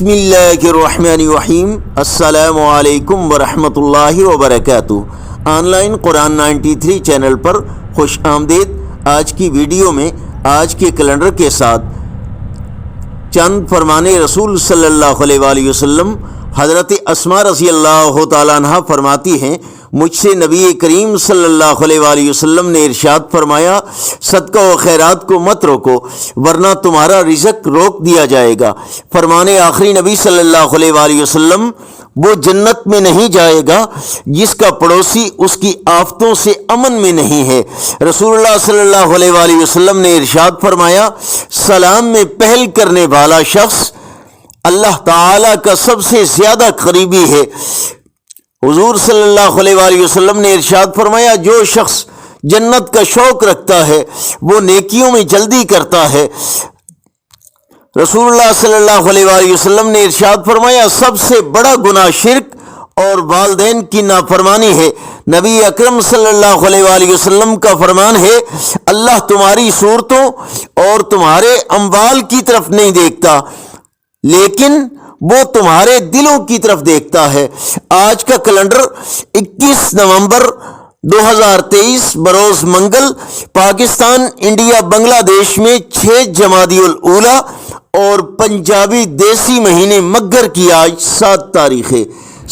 بسم اللہ الرحمن الرحیم۔ السلام علیکم ورحمۃ اللہ وبرکاتہ۔ آن لائن قرآن 93 چینل پر خوش آمدید۔ آج کی ویڈیو میں آج کے کیلنڈر کے ساتھ چند فرمان رسول صلی اللہ علیہ وآلہ وسلم۔ حضرت اسماء رضی اللہ تعالیٰ عنہ فرماتی ہیں، مجھ سے نبی کریم صلی اللہ علیہ وآلہ وسلم نے ارشاد فرمایا، صدقہ و خیرات کو مت روکو ورنہ تمہارا رزق روک دیا جائے گا۔ فرمان آخری نبی صلی اللہ علیہ وآلہ وسلم، وہ جنت میں نہیں جائے گا جس کا پڑوسی اس کی آفتوں سے امن میں نہیں ہے۔ رسول اللہ صلی اللہ علیہ وآلہ وسلم نے ارشاد فرمایا، سلام میں پہل کرنے والا شخص اللہ تعالیٰ کا سب سے زیادہ قریبی ہے۔ حضور صلی اللہ علیہ وآلہ وسلم نے ارشاد فرمایا، جو شخص جنت کا شوق رکھتا ہے وہ نیکیوں میں جلدی کرتا ہے۔ رسول اللہ صلی اللہ علیہ وآلہ وسلم نے ارشاد فرمایا، سب سے بڑا گناہ شرک اور والدین کی نافرمانی ہے۔ نبی اکرم صلی اللہ علیہ وآلہ وسلم کا فرمان ہے، اللہ تمہاری صورتوں اور تمہارے اموال کی طرف نہیں دیکھتا لیکن وہ تمہارے دلوں کی طرف دیکھتا ہے۔ آج کا کیلنڈر 21 نومبر 2023 بروز منگل، پاکستان انڈیا بنگلہ دیش میں 6 جمادی الاولیٰ اور پنجابی دیسی مہینے مگر کی آج 7 تاریخ ہے۔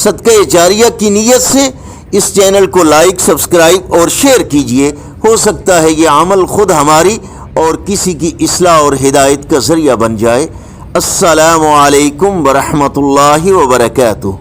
صدقہ جاریہ کی نیت سے اس چینل کو لائک، سبسکرائب اور شیئر کیجیے۔ ہو سکتا ہے یہ عمل خود ہماری اور کسی کی اصلاح اور ہدایت کا ذریعہ بن جائے۔ السلام علیکم ورحمۃ اللہ وبرکاتہ۔